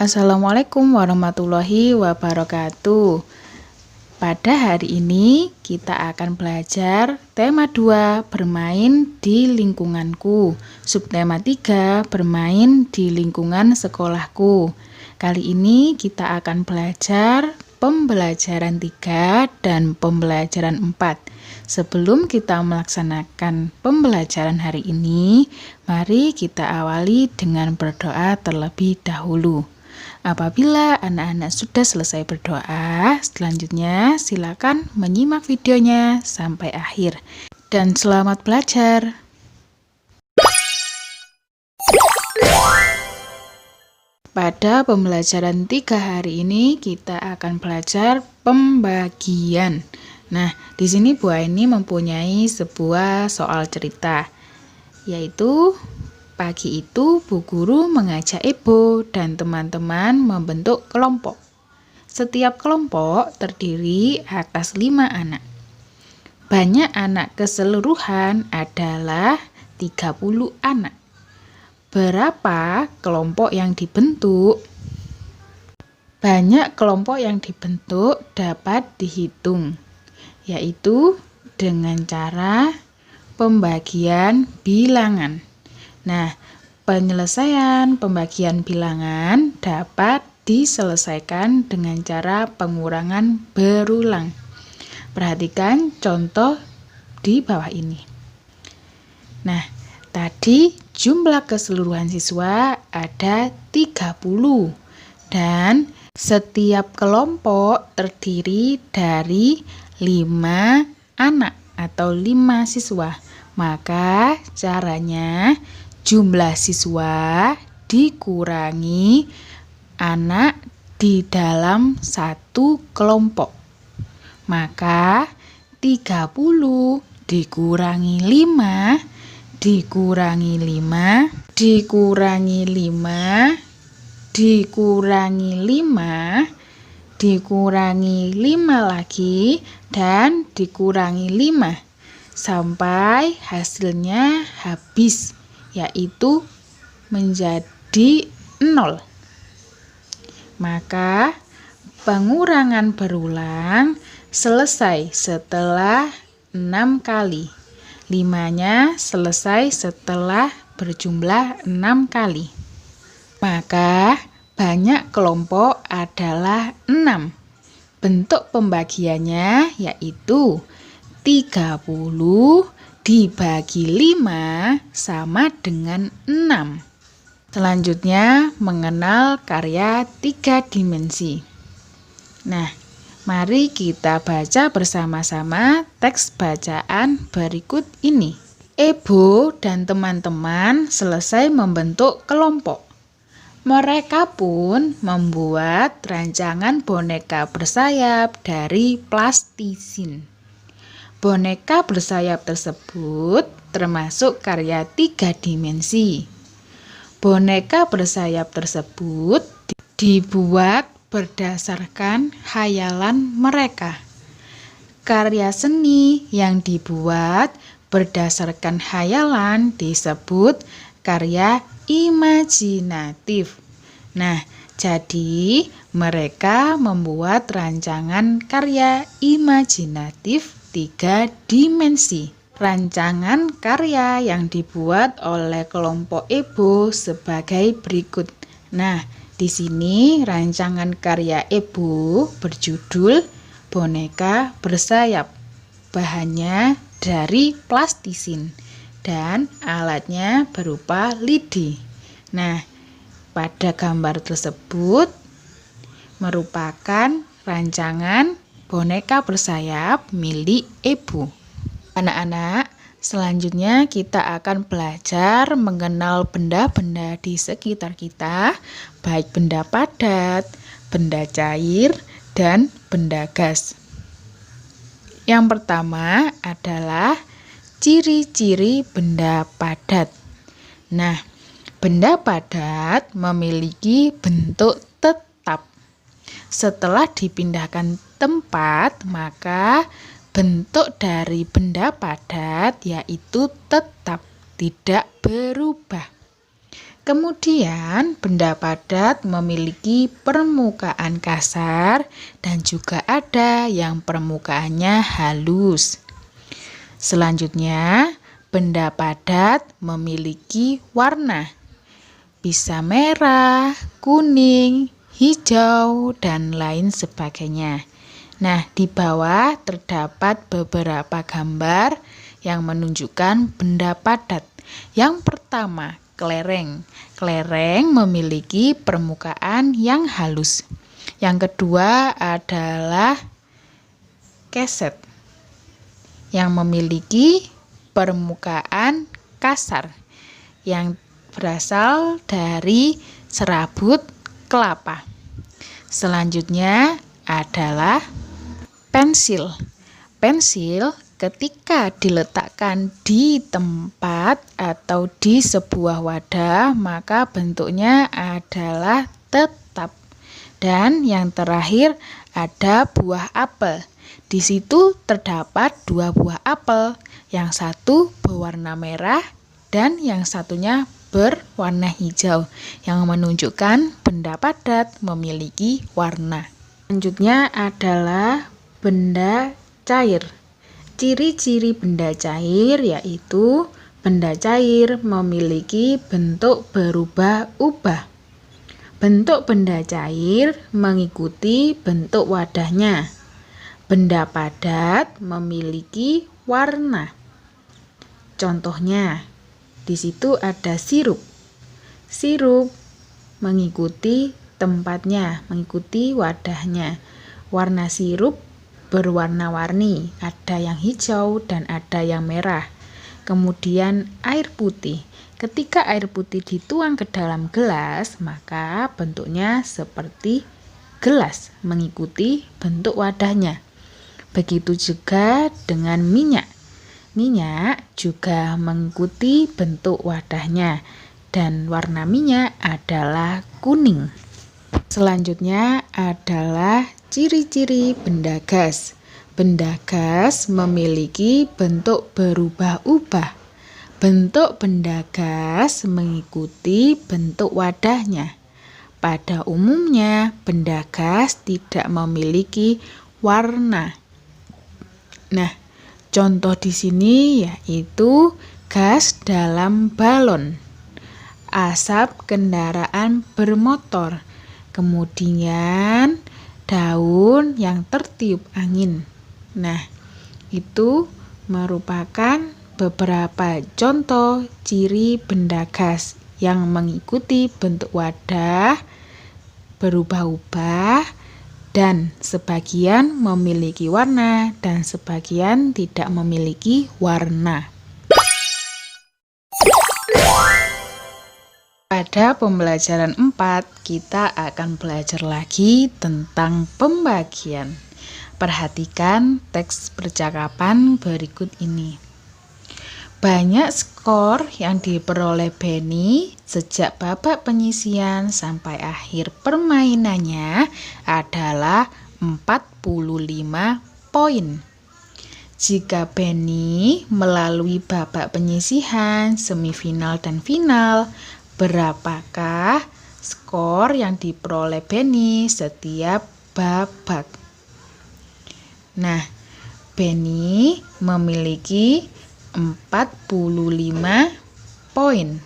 Assalamualaikum warahmatullahi wabarakatuh. Pada hari ini kita akan belajar tema 2, bermain di lingkunganku. Subtema 3, bermain di lingkungan sekolahku. Kali ini kita akan belajar pembelajaran 3 dan pembelajaran 4. Sebelum kita melaksanakan pembelajaran hari ini, mari kita awali dengan berdoa terlebih dahulu. Apabila anak-anak sudah selesai berdoa, selanjutnya silakan menyimak videonya sampai akhir. Dan selamat belajar. Pada pembelajaran 3 hari ini kita akan belajar pembagian. Nah, di sini Bu Aini mempunyai sebuah soal cerita, yaitu pagi itu Bu Guru mengajak Ibu dan teman-teman membentuk kelompok. Setiap kelompok terdiri atas 5 anak. Banyak anak keseluruhan adalah 30 anak. Berapa kelompok yang dibentuk? Banyak kelompok yang dibentuk dapat dihitung, yaitu dengan cara pembagian bilangan. Nah, penyelesaian pembagian bilangan dapat diselesaikan dengan cara pengurangan berulang. Perhatikan contoh di bawah ini. Nah, tadi jumlah keseluruhan siswa ada 30 dan setiap kelompok terdiri dari 5 anak atau 5 siswa. Maka caranya jumlah siswa dikurangi anak di dalam satu kelompok. Maka 30 dikurangi 5 dikurangi 5 dikurangi 5 dikurangi 5 dikurangi 5 lagi dan dikurangi 5 sampai hasilnya habis, yaitu menjadi 0. Maka pengurangan berulang selesai setelah 6 kali. 5-nya selesai setelah berjumlah 6 kali. Maka banyak kelompok adalah 6. Bentuk pembagiannya yaitu 30 dibagi 5 sama dengan 6. Selanjutnya, mengenal karya 3 dimensi. Nah, mari kita baca bersama-sama teks bacaan berikut ini. Ibu dan teman-teman selesai membentuk kelompok. Mereka pun membuat rancangan boneka bersayap dari plastisin. Boneka bersayap tersebut termasuk karya 3 dimensi. Boneka bersayap tersebut dibuat berdasarkan khayalan mereka. Karya seni yang dibuat berdasarkan khayalan disebut karya imajinatif. Nah, jadi mereka membuat rancangan karya imajinatif 3 dimensi. Rancangan karya yang dibuat oleh kelompok Ibu sebagai berikut. Nah, di sini rancangan karya Ibu berjudul boneka bersayap. Bahannya dari plastisin dan alatnya berupa lidi. Nah, pada gambar tersebut merupakan rancangan boneka bersayap milik Ibu. Anak-anak, selanjutnya kita akan belajar mengenal benda-benda di sekitar kita, baik benda padat, benda cair, dan benda gas. Yang pertama adalah ciri-ciri benda padat. Nah, benda padat memiliki bentuk tetap. Setelah dipindahkan tempat, maka bentuk dari benda padat yaitu tetap, tidak berubah. Kemudian, benda padat memiliki permukaan kasar dan juga ada yang permukaannya halus. Selanjutnya, benda padat memiliki warna. Bisa merah, kuning, hijau, dan lain sebagainya. Nah, di bawah terdapat beberapa gambar yang menunjukkan benda padat. Yang pertama, kelereng. Kelereng memiliki permukaan yang halus. Yang kedua adalah keset yang memiliki permukaan kasar yang berasal dari serabut kelapa. Selanjutnya adalah pensil. Pensil ketika diletakkan di tempat atau di sebuah wadah, maka bentuknya adalah tetap. Dan yang terakhir ada buah apel. Di situ terdapat 2 buah apel. Yang satu berwarna merah dan yang satunya berwarna hijau, yang menunjukkan benda padat memiliki warna. Selanjutnya adalah benda cair. Ciri-ciri benda cair yaitu benda cair memiliki bentuk berubah-ubah. Bentuk benda cair mengikuti bentuk wadahnya. Benda padat memiliki warna. Contohnya, di situ ada sirup. Sirup mengikuti tempatnya, mengikuti wadahnya. Warna sirup berwarna-warni, ada yang hijau dan ada yang merah. Kemudian air putih. Ketika air putih dituang ke dalam gelas, maka bentuknya seperti gelas, mengikuti bentuk wadahnya. Begitu juga dengan minyak. Minyak juga mengikuti bentuk wadahnya dan warna minyak adalah kuning. Selanjutnya adalah ciri-ciri benda gas. Benda gas memiliki bentuk berubah-ubah. Bentuk benda gas mengikuti bentuk wadahnya. Pada umumnya, benda gas tidak memiliki warna. Nah, contoh di sini yaitu gas dalam balon, asap kendaraan bermotor, kemudian daun yang tertiup angin. Nah, itu merupakan beberapa contoh ciri benda gas yang mengikuti bentuk wadah berubah-ubah dan sebagian memiliki warna dan sebagian tidak memiliki warna. Pada pembelajaran 4, kita akan belajar lagi tentang pembagian. Perhatikan teks percakapan berikut ini. Banyak skor yang diperoleh Benny sejak babak penyisihan sampai akhir permainannya adalah 45 poin. Jika Benny melalui babak penyisihan, semifinal dan final, berapakah skor yang diperoleh Benny setiap babak? Nah, Benny memiliki 45 poin.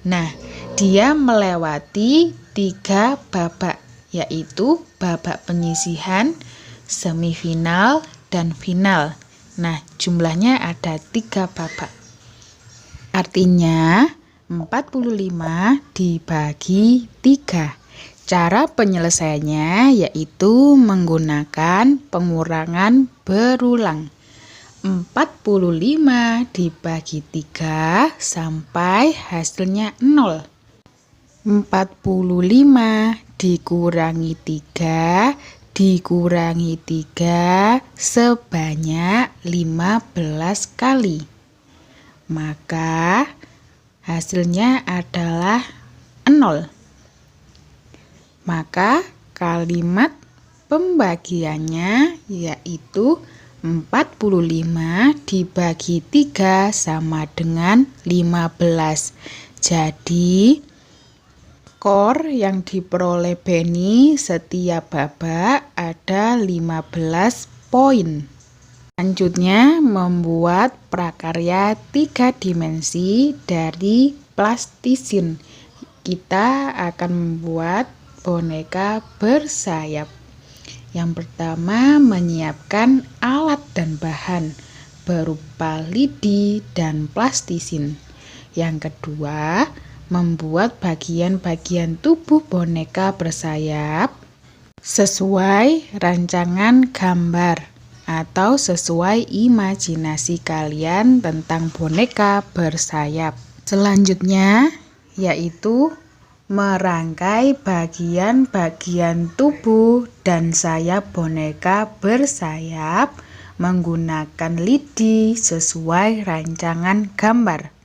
Nah, dia melewati 3 babak, yaitu babak penyisihan, semifinal, dan final. Nah, jumlahnya ada 3 babak. Artinya 45 dibagi 3. Cara penyelesaiannya yaitu menggunakan pengurangan berulang. 45 dibagi 3 sampai hasilnya 0. 45 dikurangi 3 dikurangi 3 sebanyak 15 kali. Maka hasilnya adalah 0. Maka kalimat pembagiannya yaitu 45 dibagi 3 sama dengan 15. Jadi Skor yang diperoleh Beni setiap babak ada 15 poin. Selanjutnya, membuat prakarya 3 dimensi dari plastisin. Kita akan membuat boneka bersayap. Yang pertama, menyiapkan alat dan bahan berupa lidi dan plastisin. Yang kedua, membuat bagian-bagian tubuh boneka bersayap sesuai rancangan gambar atau sesuai imajinasi kalian tentang boneka bersayap. Selanjutnya yaitu merangkai bagian-bagian tubuh dan sayap boneka bersayap menggunakan lidi sesuai rancangan gambar.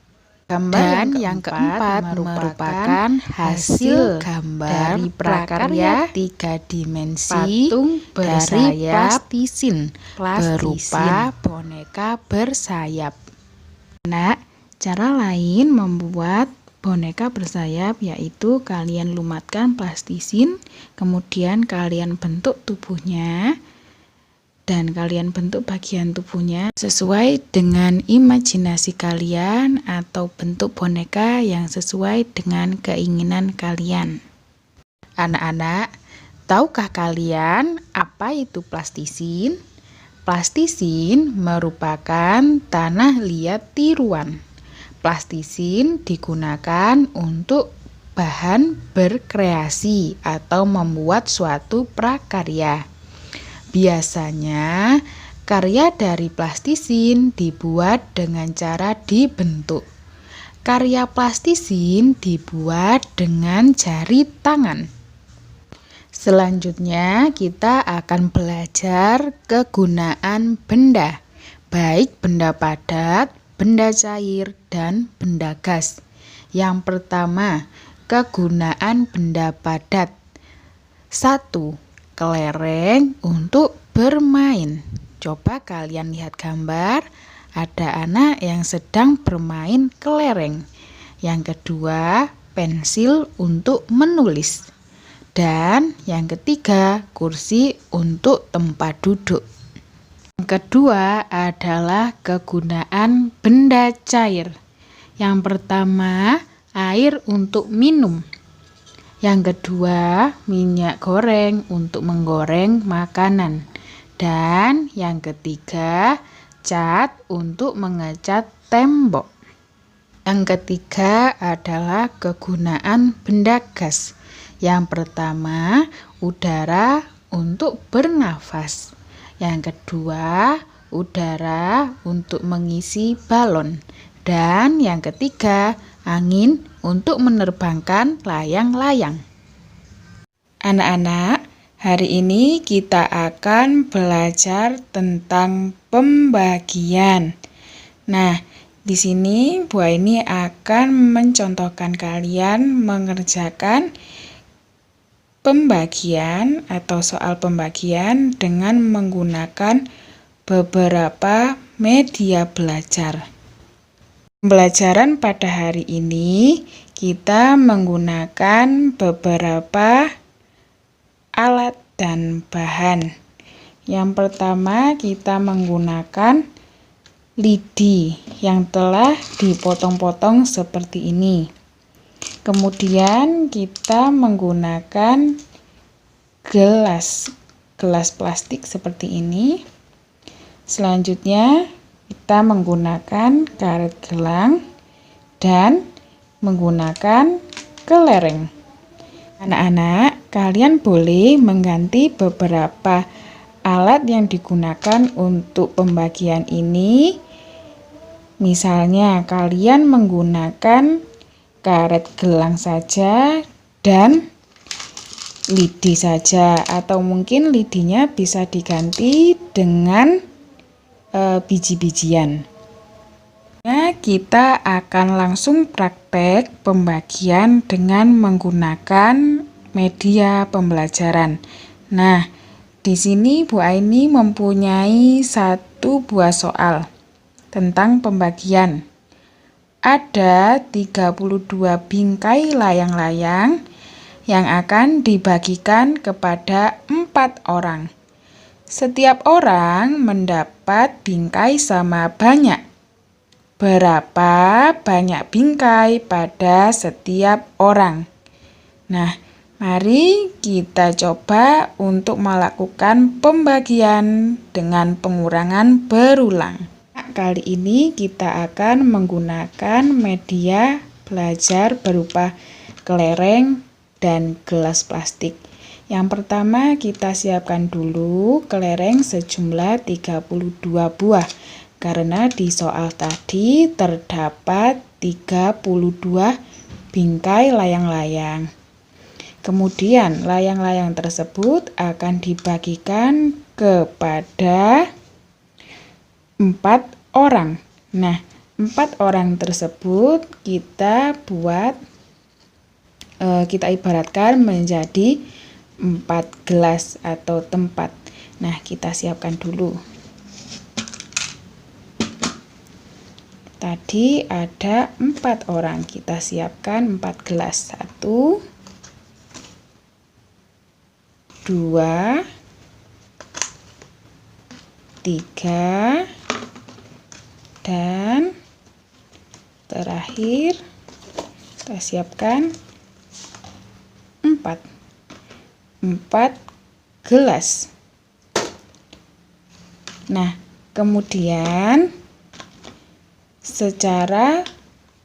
Dan yang keempat merupakan hasil gambar dari prakarya 3 dimensi patung dari plastisin berupa boneka bersayap. Nah, cara lain membuat boneka bersayap yaitu kalian lumatkan plastisin, kemudian kalian bentuk tubuhnya, dan kalian bentuk bagian tubuhnya sesuai dengan imajinasi kalian atau bentuk boneka yang sesuai dengan keinginan kalian. Anak-anak, tahukah kalian apa itu plastisin? Plastisin merupakan tanah liat tiruan. Plastisin digunakan untuk bahan berkreasi atau membuat suatu prakarya. Biasanya, karya dari plastisin dibuat dengan cara dibentuk. Karya plastisin dibuat dengan jari tangan. Selanjutnya, kita akan belajar kegunaan benda, baik benda padat, benda cair, dan benda gas. Yang pertama, kegunaan benda padat. 1. Kelereng untuk bermain. Coba kalian lihat gambar, ada anak yang sedang bermain kelereng. Yang kedua, pensil untuk menulis. Dan yang ketiga, kursi untuk tempat duduk. Yang kedua adalah kegunaan benda cair. Yang pertama, air untuk minum. Yang kedua, minyak goreng untuk menggoreng makanan. Dan yang ketiga, cat untuk mengecat tembok. Yang ketiga adalah kegunaan benda gas. Yang pertama, udara untuk bernafas. Yang kedua, udara untuk mengisi balon. Dan yang ketiga, angin untuk menerbangkan layang-layang. Anak-anak, hari ini kita akan belajar tentang pembagian. Nah, di sini Bu Aini akan mencontohkan kalian mengerjakan pembagian atau soal pembagian dengan menggunakan beberapa media belajar. Pembelajaran pada hari ini kita menggunakan beberapa alat dan bahan. Yang pertama kita menggunakan lidi yang telah dipotong-potong seperti ini. Kemudian kita menggunakan gelas plastik seperti ini. Selanjutnya kita menggunakan karet gelang dan menggunakan kelereng. Anak-anak, kalian boleh mengganti beberapa alat yang digunakan untuk pembagian ini. Misalnya, kalian menggunakan karet gelang saja dan lidi saja, atau mungkin lidinya bisa diganti dengan biji-bijian. Nah, kita akan langsung praktek pembagian dengan menggunakan media pembelajaran. Nah, di sini Bu Aini mempunyai 1 buah soal tentang pembagian. Ada 32 bingkai layang-layang yang akan dibagikan kepada 4 orang. Setiap orang mendapat bingkai sama banyak. Berapa banyak bingkai pada setiap orang? Nah, mari kita coba untuk melakukan pembagian dengan pengurangan berulang. Kali ini kita akan menggunakan media belajar berupa kelereng dan gelas plastik. Yang pertama kita siapkan dulu kelereng sejumlah 32 buah. Karena di soal tadi terdapat 32 bingkai layang-layang. Kemudian layang-layang tersebut akan dibagikan kepada 4 orang. Nah, 4 orang tersebut kita ibaratkan menjadi 4 gelas atau tempat. Nah, kita siapkan dulu. Tadi ada 4 orang, kita siapkan 4 gelas. 1, 2, 3, dan terakhir kita siapkan 4 gelas. Nah, kemudian secara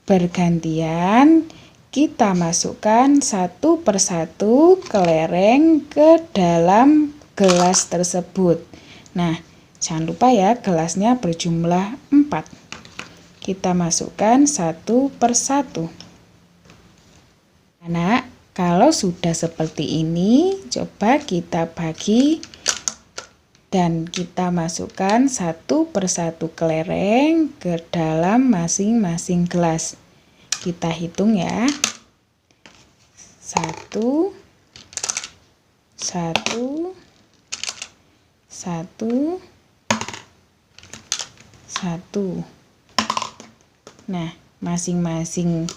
bergantian kita masukkan satu persatu kelereng ke dalam gelas tersebut. Nah, jangan lupa ya, gelasnya berjumlah 4. Kita masukkan satu persatu. Anak, kalau sudah seperti ini, coba kita bagi dan kita masukkan satu persatu kelereng ke dalam masing-masing gelas. Kita hitung ya. 1, 1, 1, 1. Nah, masing-masing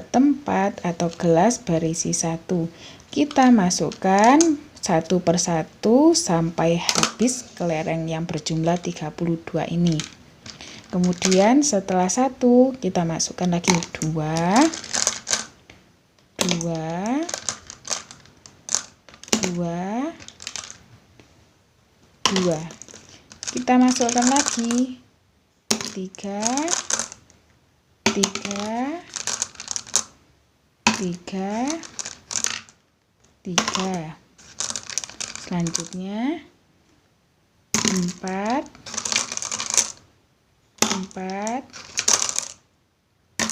tempat atau gelas berisi 1. Kita masukkan satu persatu sampai habis kelereng yang berjumlah 32 ini. Kemudian setelah 1 kita masukkan lagi 2, 2, 2, 2. Kita masukkan lagi 3, 3, 3, 3. Selanjutnya 4, 4,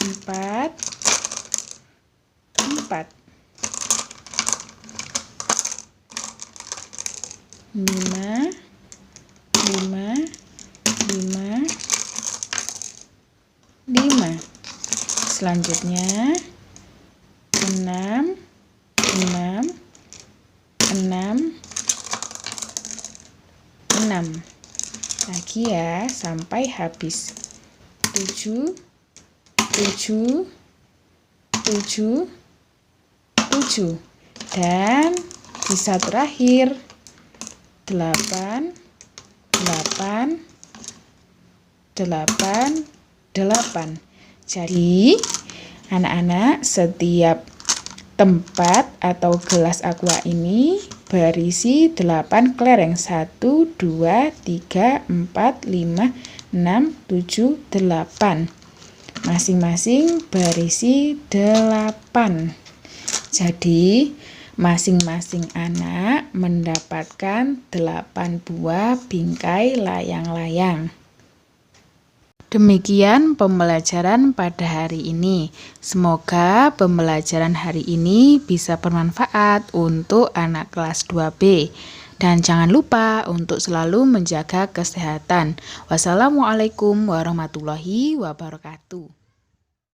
4, 4. 5, 5, 5, 5. Selanjutnya 6, 6, 6, 6. Lagi ya sampai habis. 7, 7, 7, 7. Dan sisa terakhir 8, 8, 8, 8. Jadi anak-anak, setiap tempat atau gelas aqua ini berisi 8 kelereng. 1, 2, 3, 4, 5, 6, 7, 8. Masing-masing berisi 8. Jadi masing-masing anak mendapatkan 8 buah bingkai layang-layang. Demikian pembelajaran pada hari ini. Semoga pembelajaran hari ini bisa bermanfaat untuk anak kelas 2B. Dan jangan lupa untuk selalu menjaga kesehatan. Wassalamualaikum warahmatullahi wabarakatuh.